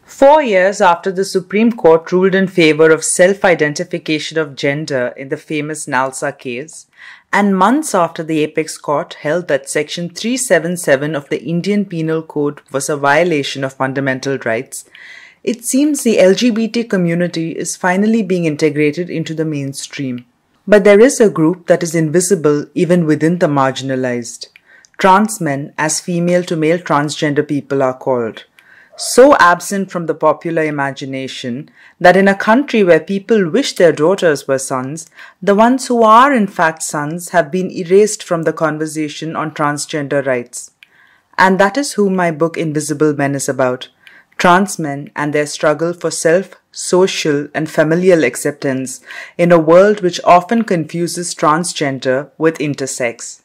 4 years after the Supreme Court ruled in favor of self-identification of gender in the famous NALSA case, and months after the Apex Court held that Section 377 of the Indian Penal Code was a violation of fundamental rights, it seems the LGBT community is finally being integrated into the mainstream. But there is a group that is invisible even within the marginalized. Transmen, as female to male transgender people are called. So absent from the popular imagination that in a country where people wish their daughters were sons, the ones who are in fact sons have been erased from the conversation on transgender rights. And that is who my book Invisible Men is about. Trans men and their struggle for self, social and familial acceptance in a world which often confuses transgender with intersex.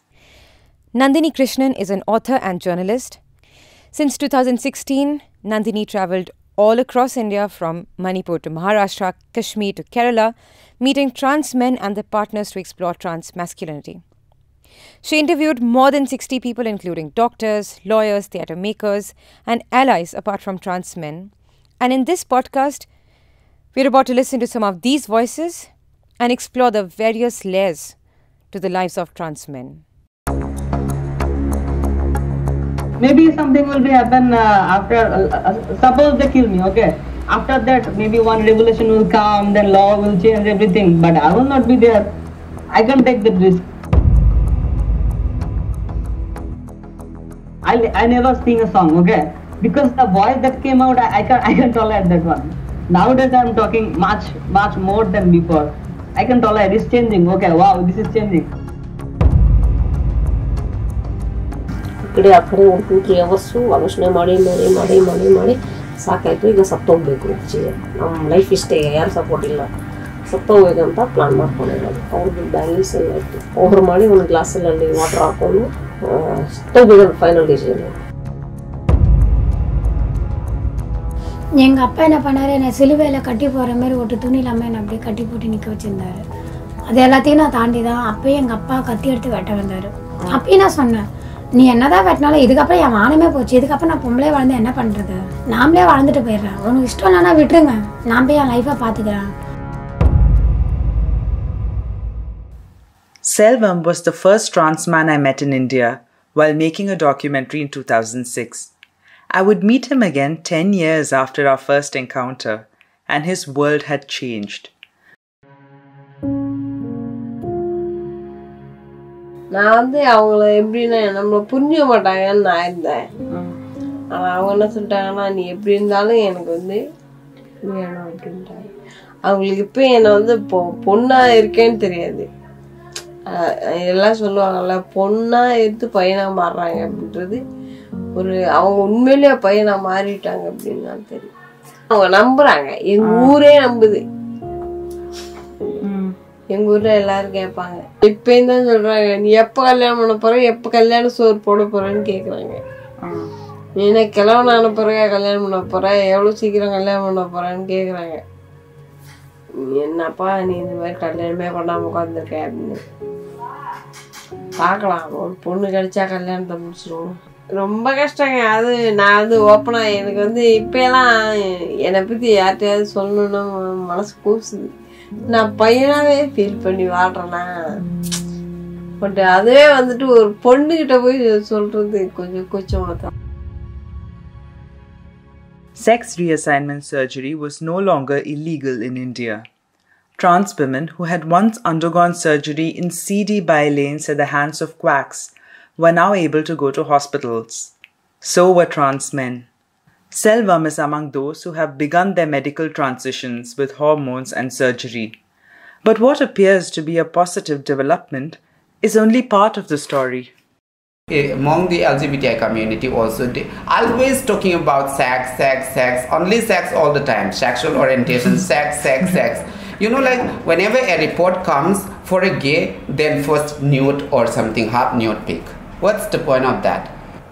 Nandini Krishnan is an author and journalist. Since 2016, Nandini travelled all across India from Manipur to Maharashtra, Kashmir to Kerala, meeting trans men and their partners to explore trans masculinity. She interviewed more than 60 people including doctors, lawyers, theatre makers and allies apart from trans men. And in this podcast, we're about to listen to some of these voices and explore the various layers to the lives of trans men. Maybe something will be happen after, suppose they kill me, okay. After that, maybe one revolution will come, then law will change everything, but I will not be there. I can take the risk. I never sing a song, okay, because the voice that came out, I can tolerate that one. Nowadays I am talking much more than before. I can tolerate, it's changing, okay, wow, this is changing. ಕಡೆ ಆ ಕಡೆ ಒಂದು 2-3 hours ಆಲೋಚನೆ ಮಾಡಿ ಸಾಕಾಯಿತು. ಈಗ ಸತ್ತೋಗ್ಬೇಕು ನಮ್ಮ life ಇಷ್ಟೇ, ಯಾರು ಸಪೋರ್ಟ್ ಇಲ್ಲ, ಸತ್ತೋಗ್ಬೇಕಂತ ಪ್ಲಾನ್ ಮಾಡ್ಕೊಂಡಿರೋದು. ಅವ್ರದ್ದು ಬ್ಯಾಂಗಲ್ಸ್ ಎಲ್ಲ ಇತ್ತು, ಪೌಡ್ರ್ ಮಾಡಿ ಒಂದು ಗ್ಲಾಸಲ್ಲಿ ವಾಟರ್ ಹಾಕೊಂಡು சத்தோகேதான் ஃபைனல் டிசிஷன். எங்கள் அப்பா என்ன பண்ணார், என்னை சிலுவையில் கட்டி போகிற மாதிரி ஒரு துணி இல்லாமல் என்னை அப்படியே கட்டி போட்டு நிற்க வச்சுருந்தாரு. அது எல்லாத்தையும் நான் தாண்டி தான் அப்போயே எங்கள் அப்பா கத்தி எடுத்து வெட்ட வந்தார். அப்பயும் நான் சொன்னேன், நீ என்னதான் வெட்டினாலும் இதுக்கப்புறம் என் வானமே போச்சு, இதுக்கப்புறம் நான் பொம்பளே வாழ்ந்து என்ன பண்ணுறது, நாமளே வாழ்ந்துட்டு போயிடுறேன், உனக்கு இஷ்டம் இல்லைன்னா விட்டுருங்க, நான் போய் என் லைஃப்பை பார்த்துக்கிறேன். Selvam was the first trans man I met in India while making a documentary in 2006. I would meet him again 10 years after our first encounter, and his world had changed. நான் அவங்கள எப்படின்னா நம்மளை புரிஞ்சுக்க மாட்டாங்கன்னு நான் இருந்தேன். ஆனால் அவங்க என்ன சொல்லிட்டாங்கன்னா, நீ எப்படி இருந்தாலும் எனக்கு வேணும் அப்படின்ட்டாங்க. அவங்களுக்கு இப்போ என்னை பொண்ணா இருக்கேன்னு தெரியாது. எல்லாம் சொல்லுவாங்கல்ல, பொண்ணா எடுத்து பையனா மாறுறாங்க அப்படின்றது அவங்க உண்மையிலேயே பையனா மாறிட்டாங்க அப்படின்னு தான் தெரியும். அவங்க நம்புறாங்க, எங்க ஊரே நம்புது. எங்க ஊர்ல எல்லாரும் கேட்பாங்க, இப்பயும் தான் சொல்றாங்க, நீ எப்ப கல்யாணம் பண்ண போற, எப்ப கல்யாணம் சோறு போட போறேன்னு கேக்குறாங்க. நீ என்ன கிழவன் ஆன பிறகு கல்யாணம் பண்ண போற, எவ்வளவு சீக்கிரம் கல்யாணம் பண்ண போறேன்னு கேக்குறாங்க. என்னப்பா நீ இந்த மாதிரி கல்யாணமே பண்ணாம உட்காந்துருக்க அப்படின்னு. பார்க்கலாம், ஒரு பொண்ணு கிடைச்சா கல்யாணத்தை முடிச்சிருவோம். ரொம்ப கஷ்டங்க அது. நான் ஓப்பனா எனக்கு இப்பெல்லாம் என்னை பத்தி யார்கிட்டயாவது சொல்லணும்னா மனசு கூசுது. நான் பையனாவே ஃபீல் பண்ணி வாழ்றேன்னா, பட் அதுவே ஒரு பொண்ணுகிட்ட போய் சொல்றது கொஞ்சம் கூச்சமா தான். Sex reassignment surgery was no longer illegal in India. Trans women who had once undergone surgery in seedy by-lanes at the hands of quacks were now able to go to hospitals. So were trans men. Selvam is among those who have begun their medical transitions with hormones and surgery. But what appears to be a positive development is only part of the story. Among the LGBTI community also, they always talking about sex, only sex all the time, sexual orientation, sex. You know, like whenever a report comes for a gay, then first nude or something, half nude pic. What's the point of that?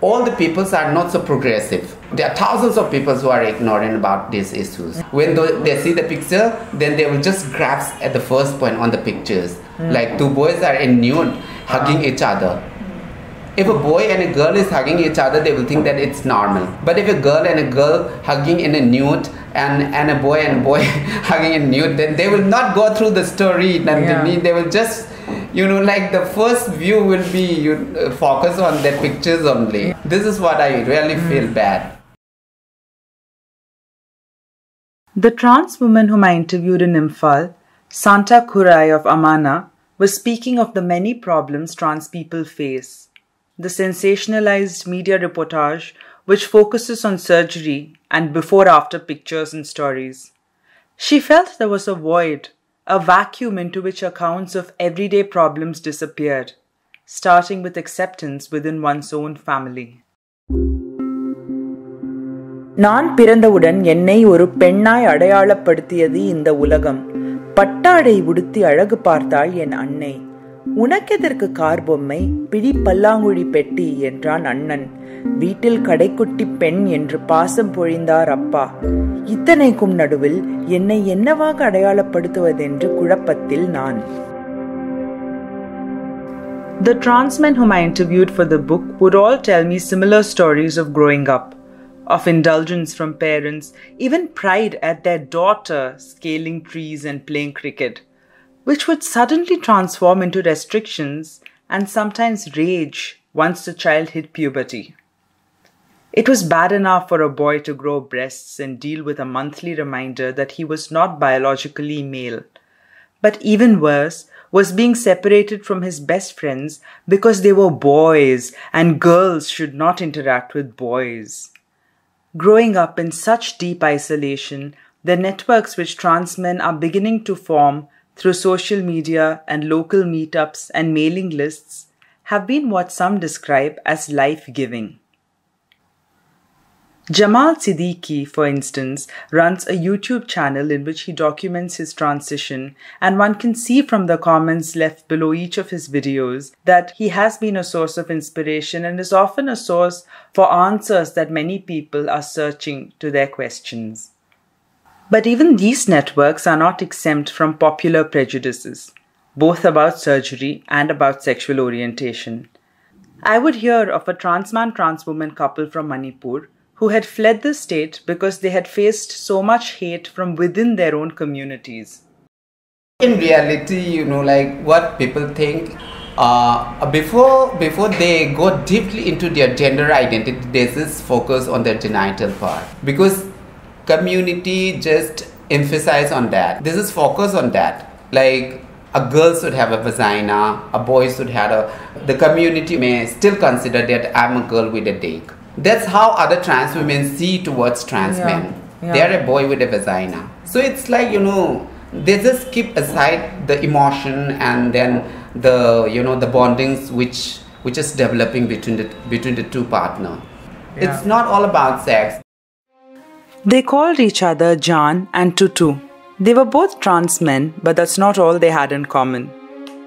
All the peoples are not so progressive. There are thousands of people who are ignorant about these issues. When they see the picture, then they will just grasp at the first point on the pictures. Like two boys are in nude, hugging each other. If a boy and a girl is hugging each other, they will think that it's normal. But if a girl and a girl hugging in a nude and a boy hugging in nude, then they will not go through the story. Nandini. They will just, like the first view will be focus on their pictures only. This is what I really feel bad. The trans woman whom I interviewed in Imphal, Santa Kurai of Amana, was speaking of the many problems trans people face. The sensationalized media reportage, which focuses on surgery and before-after pictures and stories. She felt there was a void, a vacuum into which accounts of everyday problems disappeared, starting with acceptance within one's own family. நான் பிறந்தவுடன் என்னை ஒரு பெண்ணாய் அடையாளப்படுத்தியது இந்த உலகம். பட்டாடை உடுத்தி அழகு பார்த்தாள் என் அன்னை. உனக்கெதற்கு கார் பொம்மை, பிடி பல்லாங்குழி பெட்டி என்றான் அண்ணன். வீட்டில் கடைக்குட்டி பெண் என்று பாசம் பொழிந்தார் அப்பா. இத்தனைக்கும் நடுவில் என்னை என்னவாக அடையாளப்படுத்துவதென்று குழப்பத்தில் நான். The trans men whom I interviewed for the book would all tell me similar stories of growing up, of indulgence from parents, even pride at their daughter scaling trees and playing cricket, which would suddenly transform into restrictions and sometimes rage once the child hit puberty. It was bad enough for a boy to grow breasts and deal with a monthly reminder that he was not biologically male. But even worse was being separated from his best friends because they were boys and girls should not interact with boys. Growing up in such deep isolation, the networks which trans men are beginning to form through social media and local meetups and mailing lists have been what some describe as life-giving. Jamal Siddiqui, for instance, runs a YouTube channel in which he documents his transition, and one can see from the comments left below each of his videos that he has been a source of inspiration and is often a source for answers that many people are searching to their questions. But even these networks are not exempt from popular prejudices, both about surgery and about sexual orientation. I would hear of a trans man, trans woman couple from Manipur who had fled the state because they had faced so much hate from within their own communities. In reality, like what people think, before they go deeply into their gender identity, they just focus on their genital part. Because community just emphasize on that. This is focus on that. Like a girl should have a vagina, a boy should have the community may still consider that I'm a girl with a dick. That's how other trans women see towards trans men. Yeah. They're a boy with a vagina. So it's like, they just keep aside the emotion and then the, the bondings which is developing between the two partners. Yeah. It's not all about sex. They called each other Jan and Tutu. They were both trans men, but that's not all they had in common.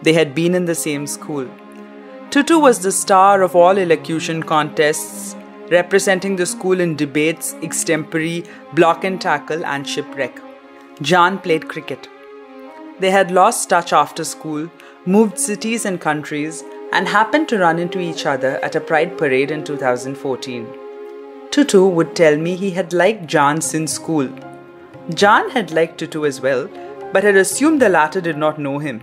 They had been in the same school. Tutu was the star of all elocution contests, representing the school in debates, extempore, block and tackle, and shipwreck. Jan played cricket. They had lost touch after school, moved cities and countries, and happened to run into each other at a pride parade in 2014. Tutu would tell me he had liked Jan since school. Jan had liked Tutu as well, but had assumed the latter did not know him.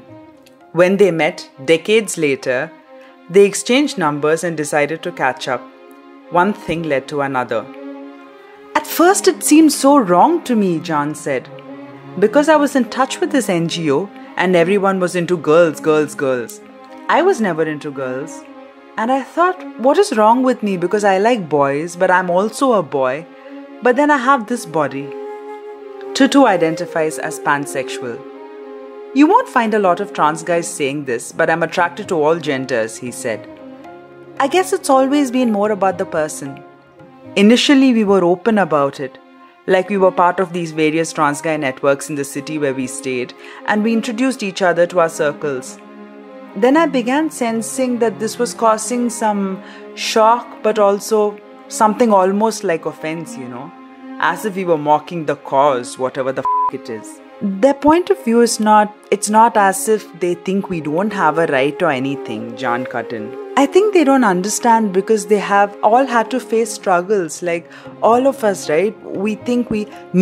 When they met, decades later, they exchanged numbers and decided to catch up. One thing led to another. At first it seemed so wrong to me, Jan said, because I was in touch with this NGO and everyone was into girls, girls, girls. I was never into girls. And I thought, what is wrong with me because I like boys, but I'm also a boy, but then I have this body. Tutu identifies as pansexual. You won't find a lot of trans guys saying this, but I'm attracted to all genders, he said. I guess it's always been more about the person. Initially, we were open about it, like we were part of these various trans guy networks in the city where we stayed, and we introduced each other to our circles. Then I began sensing that this was causing some shock, but also something almost like offense, as if we were mocking the cause, whatever the it is. Their point of view is it's not as if they think we don't have a right or anything, Jan cut in. I think they don't understand because they have all had to face struggles. Like all of us, right? We think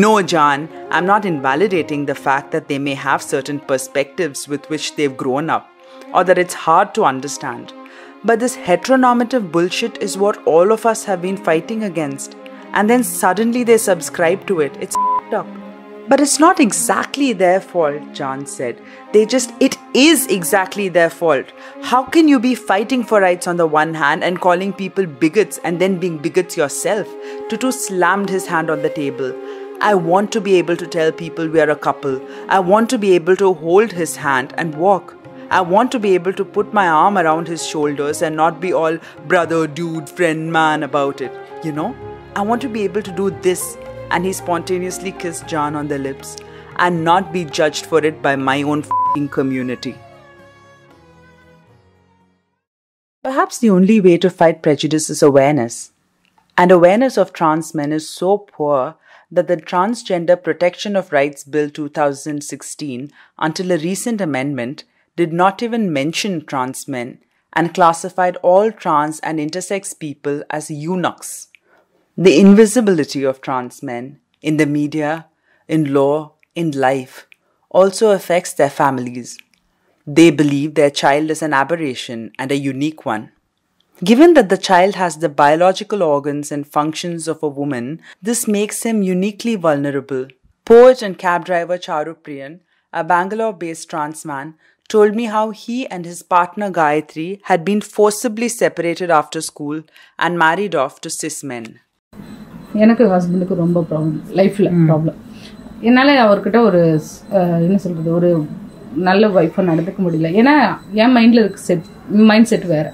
no, John, I'm not invalidating the fact that they may have certain perspectives with which they've grown up, or that it's hard to understand. But this heteronormative bullshit is what all of us have been fighting against. And then suddenly they subscribe to it. It's f***ed up. But it's not exactly their fault, John said. It is exactly their fault. How can you be fighting for rights on the one hand and calling people bigots and then being bigots yourself? Tutu slammed his hand on the table. I want to be able to tell people we are a couple. I want to be able to hold his hand and walk. I want to be able to put my arm around his shoulders and not be all brother, dude, friend, man about it. You know? I want to be able to do this. And he spontaneously kissed John on the lips and not be judged for it by my own f***ing community. Perhaps the only way to fight prejudice is awareness. And awareness of trans men is so poor that the Transgender Protection of Rights Bill 2016, until a recent amendment, did not even mention trans men and classified all trans and intersex people as eunuchs. The invisibility of trans men in the media, in law, in life also affects their families. They believe their child is an aberration and a unique one. Given that the child has the biological organs and functions of a woman, this makes him uniquely vulnerable. Poet and cab driver Charu Priyan, a Bangalore-based trans man, told me how he and his partner Gayatri had been forcibly separated after school and married off to cis men. எனக்கு ஹஸ்பண்டுக்கு ரொம்ப லைஃப்பில் problem. என்னால் அவர்கிட்ட என்ன சொல்கிறது, ஒரு நல்ல ஒய்ஃபை நடந்துக்க முடியல. ஏன்னா என் மைண்டில் இருக்க மைண்ட் செட் வேறு.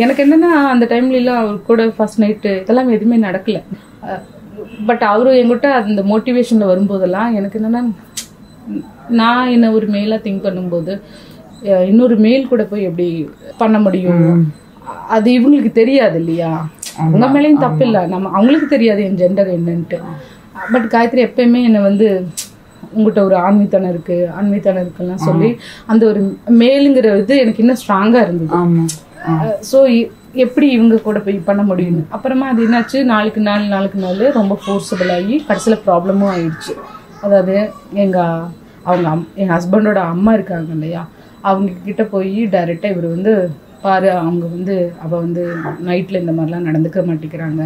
எனக்கு என்னென்னா அந்த டைம்லலாம் அவர் கூட ஃபர்ஸ்ட் நைட்டு இதெல்லாம் எதுவுமே நடக்கலை. பட் அவரு என்கிட்ட அந்த மோட்டிவேஷனில் வரும்போதெல்லாம் எனக்கு என்னென்னா, நான் என்ன ஒரு மேலாக திங்க் பண்ணும்போது இன்னொரு மேல் கூட போய் எப்படி பண்ண முடியும், அது இவங்களுக்கு தெரியாது இல்லையா. அவங்க மேலேயும் தப்பு இல்லை, அவங்களுக்கு தெரியாது என் ஜெண்டர் என்னன்ட்டு. பட் காயத்ரி எப்பயுமே என்னை உங்கள்கிட்ட ஒரு ஆன்மீத்தனம் இருக்குலாம் சொல்லி அந்த ஒரு மேலுங்கிற இது எனக்கு இன்னும் ஸ்ட்ராங்காக இருந்தது. ஸோ எப்படி இவங்க கூட போய் பண்ண முடியும்னு. அப்புறமா அது என்னாச்சு, நாளுக்கு நாள் ரொம்ப ஃபோர்ஸபிள் ஆகி கடைசியில் ப்ராப்ளமும் ஆயிடுச்சு. அதாவது எங்கள் ஹஸ்பண்டோட அம்மா இருக்காங்க இல்லையா, அவங்கக்கிட்ட போய் டைரெக்டாக இவர் பாரு, அவள் நைட்டில் இந்த மாதிரிலாம் நடந்துக்க மாட்டேங்கிறாங்க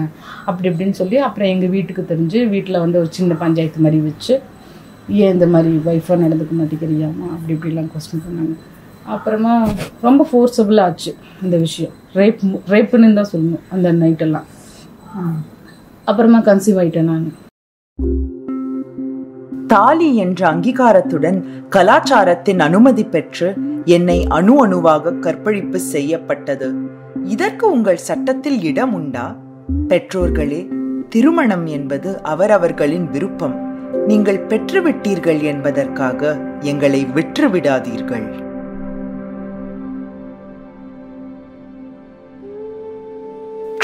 அப்படி இப்படின்னு சொல்லி, அப்புறம் எங்கள் வீட்டுக்கு தெரிஞ்சு வீட்டில் ஒரு சின்ன பஞ்சாயத்து மாதிரி வச்சு, ஏன் இந்த மாதிரி ஒய்ஃபாக நடந்துக்க மாட்டேங்கிறியாமா அப்படி இப்படிலாம் கொஸ்டின் பண்ணாங்க. அப்புறமா ரொம்ப ஃபோர்ஸபிள் ஆச்சு இந்த விஷயம். ரேப்புன்னு தான் சொல்லணும் அந்த நைட்டெல்லாம். அப்புறமா கன்சீவ் ஆகிட்டேன் நான். தாலி என்ற அங்கீகாரத்துடன் கலாச்சாரத்தின் அனுமதி பெற்று என்னை அணுவாக கற்பழிப்பு செய்யப்பட்டது. இதற்கு உங்கள் சட்டத்தில் இடம் உண்டா? பெற்றோர்களே, திருமணம் என்பது அவரவர்களின் விருப்பம். நீங்கள் பெற்றுவிட்டீர்கள் என்பதற்காக எங்களை விற்றுவிடாதீர்கள்.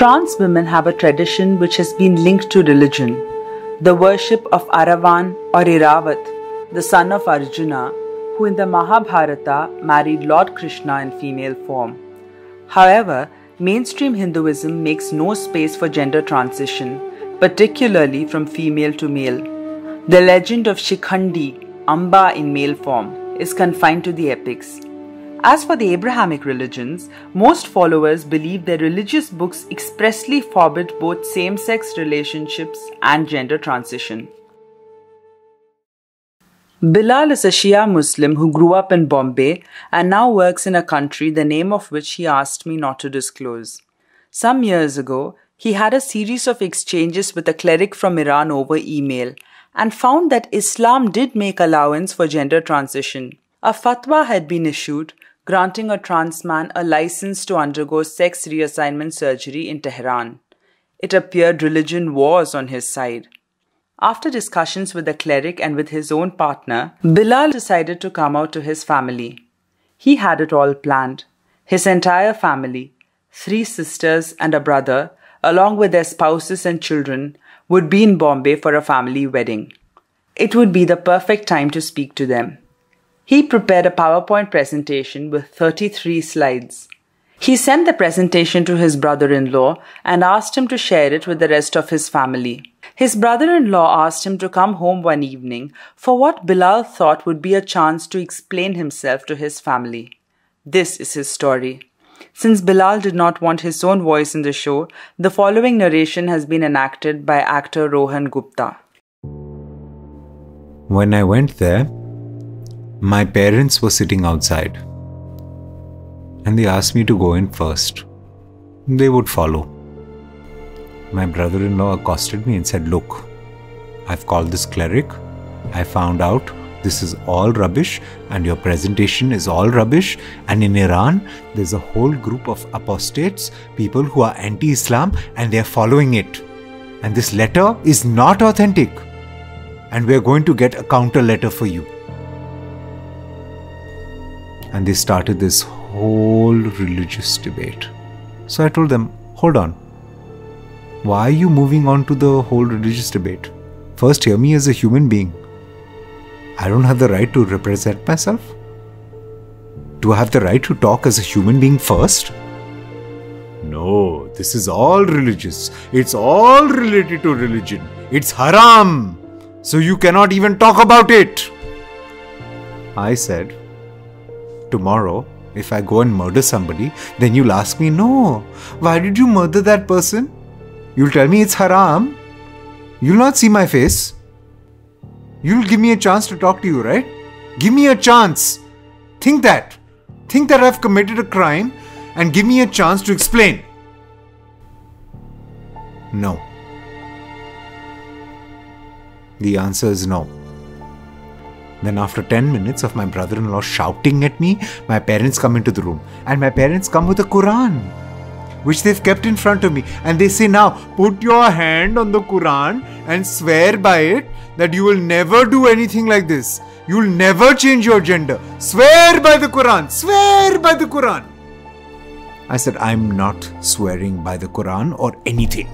Trans women have a tradition which has been linked to religion. The worship of Aravan or Iravat, the son of Arjuna, who in the Mahabharata married Lord Krishna in female form. However, mainstream Hinduism makes no space for gender transition, particularly from female to male. The legend of Shikhandi, Amba in male form, is confined to the epics. As for the Abrahamic religions, most followers believe their religious books expressly forbid both same-sex relationships and gender transition. Bilal is a Shia Muslim who grew up in Bombay and now works in a country the name of which he asked me not to disclose. Some years ago, he had a series of exchanges with a cleric from Iran over email and found that Islam did make allowance for gender transition. A fatwa had been issued granting a trans man a license to undergo sex reassignment surgery in Tehran. It appeared religion was on his side. After discussions with the cleric and with his own partner, Bilal decided to come out to his family. He had it all planned. His entire family, 3 sisters and a brother, along with their spouses and children, would be in Bombay for a family wedding. It would be the perfect time to speak to them. He prepared a PowerPoint presentation with 33 slides. He sent the presentation to his brother-in-law and asked him to share it with the rest of his family. His brother-in-law asked him to come home one evening for what Bilal thought would be a chance to explain himself to his family. This is his story. Since Bilal did not want his own voice in the show, the following narration has been enacted by actor Rohan Gupta. When I went there, my parents were sitting outside and they asked me to go in first. They would follow. My brother-in-law accosted me and said, "Look, I've called this cleric. I found out this is all rubbish and your presentation is all rubbish, and in Iran there's a whole group of apostates, people who are anti-Islam, and they're following it. And this letter is not authentic. And we're going to get a counter letter for you." And they started this whole religious debate. So I told them, hold on. Why are you moving on to the whole religious debate? First, hear me as a human being. I don't have the right to represent myself? Do I have the right to talk as a human being first? No, this is all religious. It's all related to religion. It's haram. So you cannot even talk about it. I said, tomorrow, if I go and murder somebody, then you'll ask me, no, why did you murder that person? You'll tell me it's haram. You'll not see my face. You'll give me a chance to talk to you, right? Give me a chance. Think that. Think that I've committed a crime and give me a chance to explain. No. The answer is no. Then after 10 minutes of my brother-in-law shouting at me, my parents come into the room. And my parents come with a Quran, which they've kept in front of me. And they say, now, put your hand on the Quran and swear by it that you will never do anything like this. You will never change your gender. Swear by the Quran. Swear by the Quran. I said, I'm not swearing by the Quran or anything.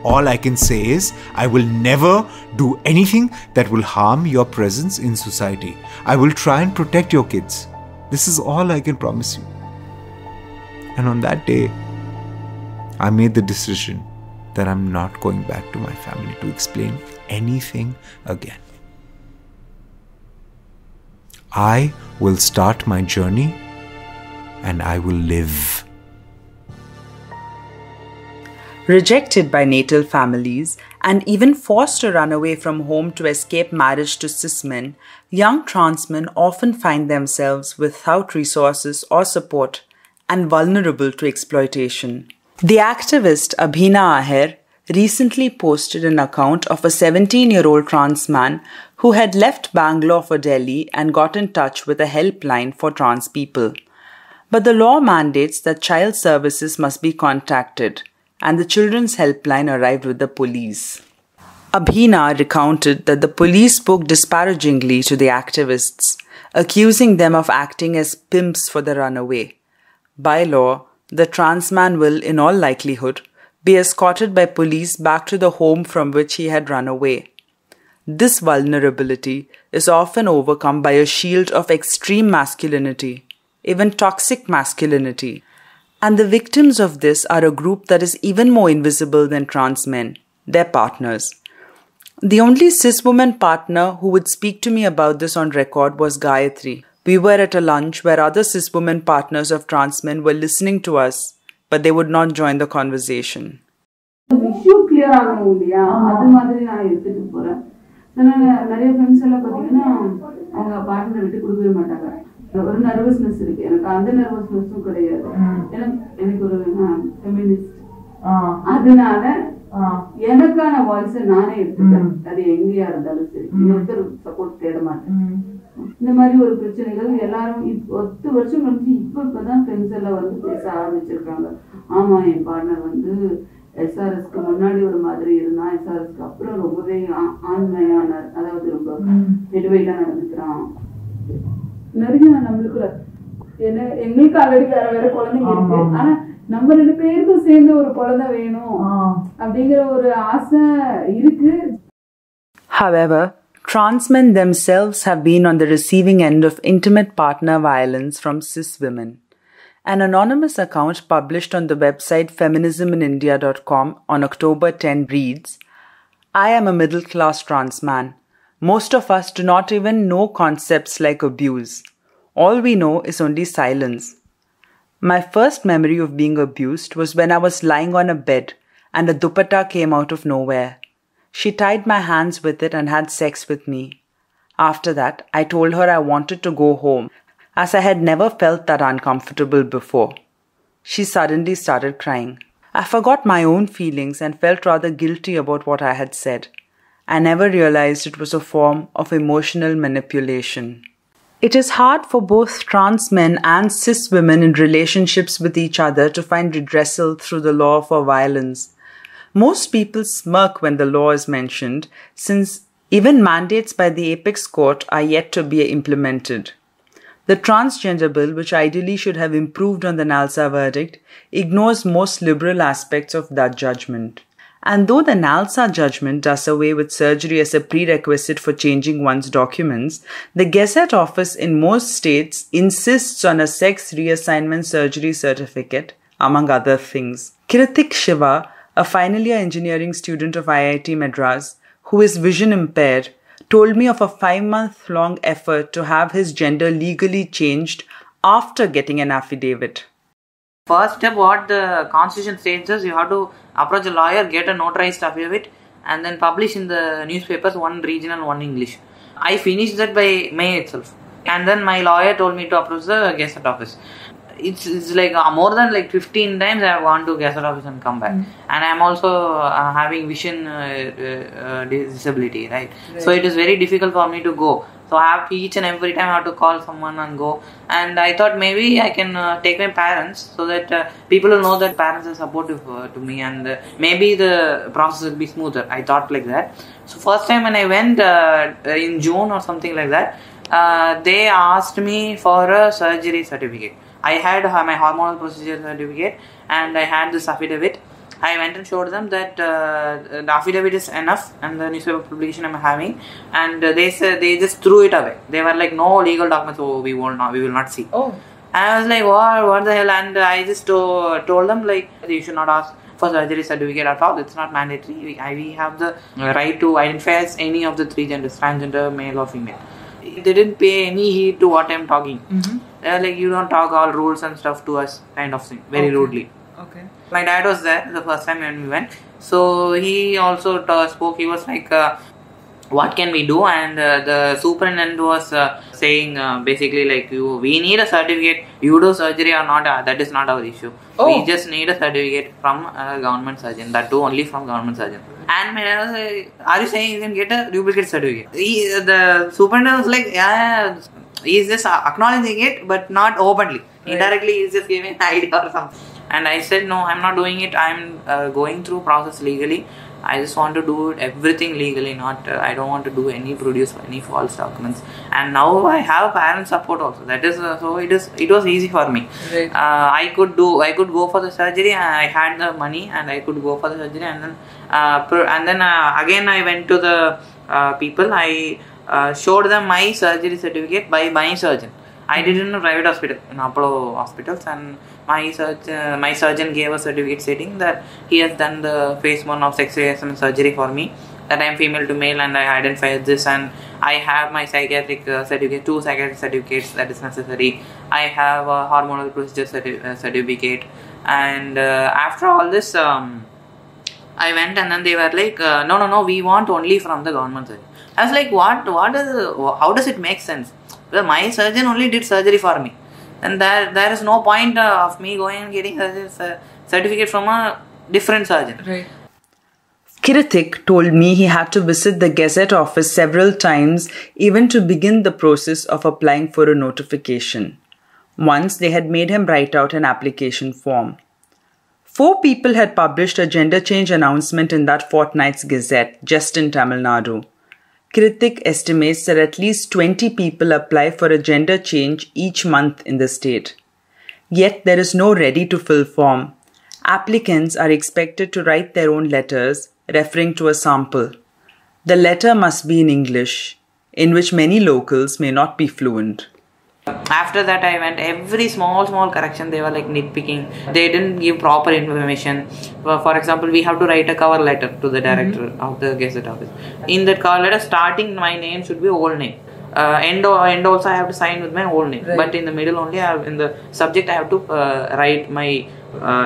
All I can say is, I will never do anything that will harm your presence in society. I will try and protect your kids. This is all I can promise you. And on that day, I made the decision that I'm not going back to my family to explain anything again. I will start my journey and I will live. Rejected by natal families and even forced to run away from home to escape marriage to cis men, young trans men often find themselves without resources or support and vulnerable to exploitation. The activist Abhina Aher recently posted an account of a 17-year-old trans man who had left Bangalore for Delhi and got in touch with a helpline for trans people. But the law mandates that child services must be contacted, and the children's helpline arrived with the police. Abhina recounted that the police spoke disparagingly to the activists, accusing them of acting as pimps for the runaway. By law, the trans man will, in all likelihood, be escorted by police back to the home from which he had run away. This vulnerability is often overcome by a shield of extreme masculinity, even toxic masculinity. And the victims of this are a group that is even more invisible than trans men, their partners. The only cis woman partner who would speak to me about this on record was Gayatri. We were at a lunch where other cis women partners of trans men were listening to us, but they would not join the conversation. Issue clear ஆகணும் இல்லையா, அது மாதிரி நான் எடுத்துட்டு போறேன். நிறைய friends எல்லாம் பார்த்தீங்கன்னா அவங்க பார்ட்னர் விட்டு கொடுக்கவே மாட்டாங்க. ஒரு நர்வஸ்னஸ் இருக்கு, எனக்கு அந்த நர்வஸ்னஸும் கிடையாது. எனக்கு ஒரு ஃபெமினிஸ்ட், அதனால எனக்கான வாய்ஸை நானே எடுத்துப்பேன். அது எங்கேயா இருந்தாலும் சரி, இன்னொருத்தர் சப்போர்ட் தேட மாட்டேன். இந்த மாதிரி ஒரு பிரச்சனைகள் எல்லாரும் 10 வருஷம் கழிச்சு இப்பதான் ஃப்ரெண்ட்ஸ் எல்லாம் வந்து பேச ஆரம்பிச்சிருக்காங்க. ஆமா, என் பார்ட்னர் வந்து எஸ்ஆர்எஸ்க்கு முன்னாடி ஒரு மாதிரி இருந்தா, எஸ்ஆர்எஸ்க்கு அப்புறம் ரொம்பவே ஆண்மையான, அதாவது ரொம்ப நெடுவையில நடந்துக்கிறான். நிறைய நம்மளுக்குள்ள எங்களுக்கு ஆல்ரெடி வேற வேற குழந்தைங்க இருக்கு, ஆனா நம்ம 2 பேருக்கும் சேர்ந்து ஒரு குழந்தை வேணும் அப்படிங்கிற ஒரு ஆசை இருக்கு. However, trans men themselves have been on the receiving end of intimate partner violence from cis women. An anonymous account published on the website feminisminindia.com on October 10 reads, I am a middle-class trans man. Most of us do not even know concepts like abuse. All we know is only silence. My first memory of being abused was when I was lying on a bed and a dupatta came out of nowhere. She tied my hands with it and had sex with me. After that, I told her I wanted to go home, as I had never felt that uncomfortable before. She suddenly started crying. I forgot my own feelings and felt rather guilty about what I had said. I never realized it was a form of emotional manipulation. It is hard for both trans men and cis women in relationships with each other to find redressal through the law for violence. Most people smirk when the law is mentioned, since even mandates by the apex court are yet to be implemented. The transgender bill, which ideally should have improved on the NALSA verdict, ignores most liberal aspects of that judgment. And though the NALSA judgment does away with surgery as a prerequisite for changing one's documents, the Gazette Office in most states insists on a sex reassignment surgery certificate, among other things. Kritik Shiva, a final year engineering student of IIT Madras, who is vision impaired, told me of a 5-month-long effort to have his gender legally changed after getting an affidavit. First step, what the constitution states is you have to approach a lawyer, get a notarized affidavit, and then publish in the newspapers, one regional, one English. I finished that by May itself. And then my lawyer told me to approach the Gazette Office. It's like more than like 15 times I have gone to Gazette Office and come back. And I'm also having vision disability, right? So it is very difficult for me to go. So I have to, each and every time I have to call someone and go. And I thought maybe I can take my parents, so that people will know that parents are supportive to me, and maybe the process will be smoother. I thought like that. So first time when I went in June or something like that, they asked me for a surgery certificate. I had my hormonal procedure certificate and I had this affidavit. I went and showed them that the affidavit is enough and the newspaper publication I'm having, and they said they just threw it away. They were like, no legal documents, we will not see. And I was like, what the hell? And I just told them like, you should not ask for surgery certificate at all. It's not mandatory. We have the right to identify as any of the 3 genders, transgender, male or female. They didn't pay any heed to what I'm talking. They were like, you don't talk all rules and stuff to us, kind of thing, very rudely. My dad was there the first time when we went, so he also spoke. He was like, what can we do? And the superintendent was saying basically like, we need a certificate. You do surgery or not, that is not our issue. We just need a certificate from a government surgeon, that too only from government surgeon. And my dad was like, are you saying you can get a duplicate certificate? The superintendent was like, yeah, he's just acknowledging it, but not openly. Indirectly, he's just giving an idea or something. And I said, no, I'm not doing it. I'm going through process legally. I just want to do everything legally, not I don't want to produce any false documents. And now I have parent support also. That is so it was easy for me. I could go for the surgery. I had the money and I could go for the surgery. And then again I went to the people. I showed them my surgery certificate by my surgeon. I did it in a private hospital, in Apollo hospitals, and my surgeon gave a certificate stating that he has done the phase 1 of sex reassignment surgery for me, that I am female to male and I identify this, and I have my psychiatric certificate, 2 psychiatric certificates that is necessary. I have a hormonal procedure certificate, and after all this, I went and then they were like, no, we want only from the government surgery. I was like, how does it make sense? Well, my surgeon only did surgery for me. And there is no point of me going and getting a certificate from a different surgeon. Kritik told me he had to visit the Gazette Office several times even to begin the process of applying for a notification. Once they had made him write out an application form. 4 people had published a gender change announcement in that fortnight's Gazette just in Tamil Nadu. Kritik estimates that at least 20 people apply for a gender change each month in the state. Yet there is no ready-to-fill form. Applicants are expected to write their own letters, referring to a sample. The letter must be in English, in which many locals may not be fluent. After that, I went every small correction. They were like nitpicking. They didn't give proper information. For example, we have to write a cover letter to the director of the Gazette office. In that cover letter, starting my name should be old name. End also I have to sign with my old name. Right. But in the middle only, in the subject I have to write my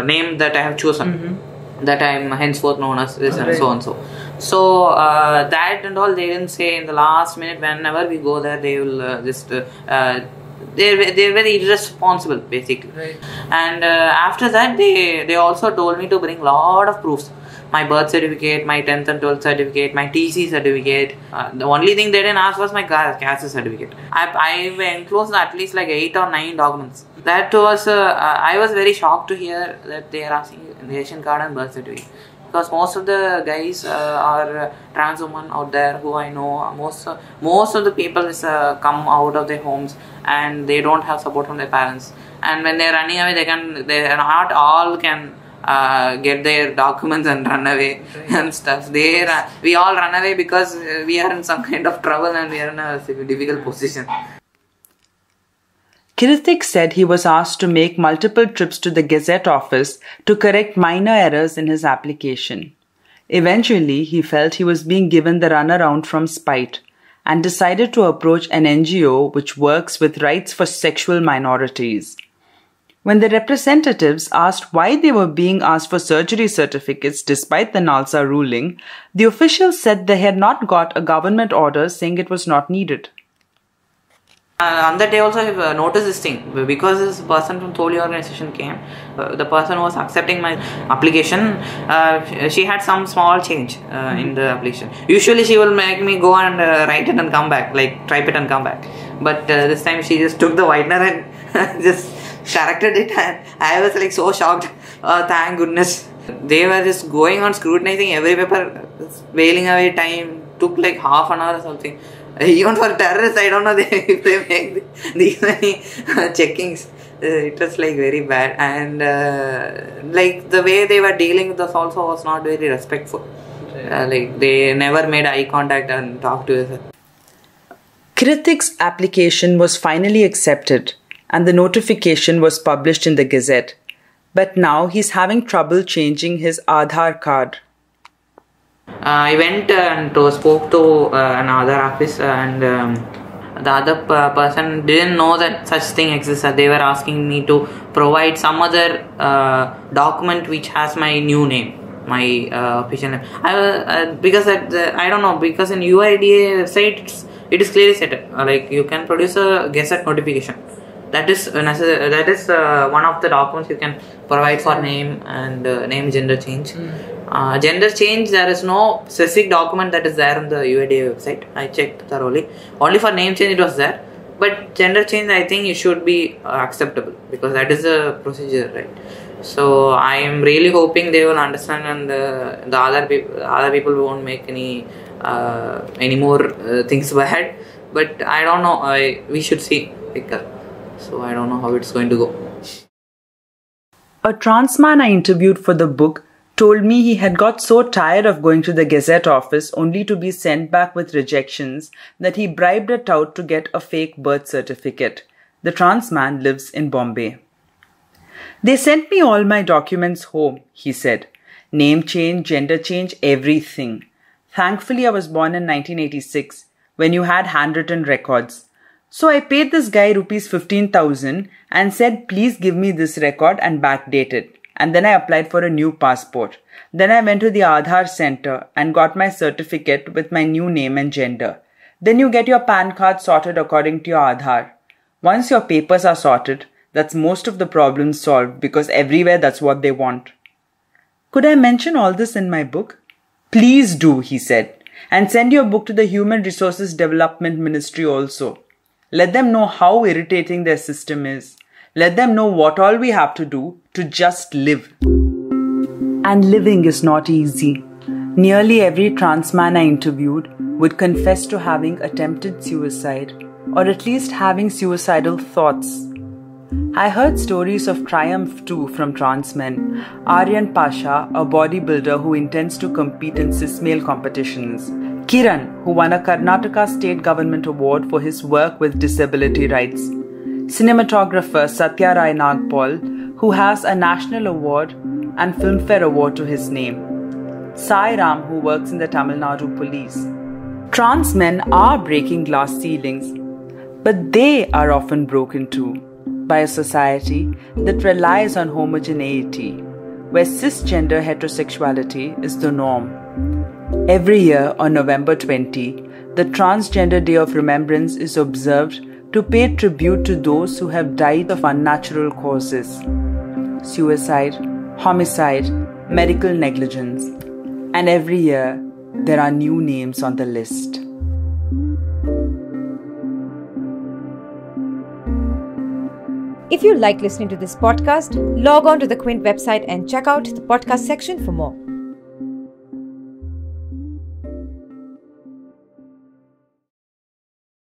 name that I have chosen. That I am henceforth known as this and so and so. So that and all they didn't say in the last minute. Whenever we go there, they will just they're very irresponsible basically. Right. And after that, they also told me to bring lot of proofs. My birth certificate, my 10th and 12th certificate, my TC certificate. The only thing they didn't ask was my caste certificate. I enclosed at least like 8 or 9 documents. That was I was very shocked to hear that they are asking ration card and birth certificate. Because most of the guys are trans women out there who I know. Most of the people come out of their homes and they don't have support from their parents. And when they're running away, they not all can get their documents and run away and stuff. We all run away because we are in some kind of trouble and we are in a difficult position. Kirithik said he was asked to make multiple trips to the Gazette office to correct minor errors in his application. Eventually, he felt he was being given the runaround from spite and decided to approach an NGO which works with rights for sexual minorities. When the representatives asked why they were being asked for surgery certificates despite the NALSA ruling, the officials said they had not got a government order saying it was not needed. On that day also I noticed this thing, because this person from Tholi organization came, the person who was accepting my application, she had some small change in the application. Usually she will make me go and write it and come back, like type it and come back. But this time she just took the whitener and just corrected it, and I was like so shocked. Thank goodness. They were just going on scrutinizing every paper, wailing away time, took like half an hour or something. Even for terrorists, I don't know if they make these many checkings. It was like very bad, and like the way they were dealing with us also was not very respectful. Like they never made eye contact and talked to us. Kirithik's application was finally accepted and the notification was published in the Gazette. But now he's having trouble changing his Aadhaar card. I went and spoke to another office, and the other person didn't know that such thing existed. They were asking me to provide some other document which has my new name, my official name. Because I don't know, because in UIDA website it is clearly set like you can produce a Gazette notification. That is one of the documents you can provide for name and name gender change. Gender change, there is no specific document that is there on the UIDA website. I checked thoroughly. Only for name change it was there. But gender change, I think it should be acceptable, because that is a procedure, right? So I am really hoping they will understand, and the other people won't make any more things bad. But I don't know. We should see. So I don't know how it's going to go. A trans man I interviewed for the book told me he had got so tired of going to the Gazette office only to be sent back with rejections that he bribed a tout to get a fake birth certificate. The trans man lives in Bombay. They sent me all my documents home, he said. Name change, gender change, everything. Thankfully, I was born in 1986, when you had handwritten records. So I paid this guy rupees 15,000 and said, please give me this record and backdate it. And then I applied for a new passport. Then I went to the Aadhaar center and got my certificate with my new name and gender. Then you get your PAN card sorted according to your Aadhaar. Once your papers are sorted, that's most of the problems solved, because everywhere that's what they want. Could I mention all this in my book? Please do, he said. And send your book to the Human Resources Development Ministry also. Let them know how irritating their system is. Let them know what all we have to do to just live. And living is not easy. Nearly every trans man I interviewed would confess to having attempted suicide, or at least having suicidal thoughts. I heard stories of triumph too from trans men. Aryan Pasha, a bodybuilder who intends to compete in cis-male competitions. Kiran, who won a Karnataka state government award for his work with disability rights. cinematographer Satya Rai Nagpal, who has a national award and Filmfare award to his name, Sai Ram, who works in the Tamil Nadu police. Trans men are breaking glass ceilings, but they are often broken too by a society that relies on homogeneity, where cisgender heterosexuality is the norm. Every year on November 20, the Transgender Day of Remembrance is observed to pay tribute to those who have died of unnatural causes: suicide, homicide, medical negligence. And every year, there are new names on the list. If you like listening to this podcast, log on to the Quint website and check out the podcast section for more.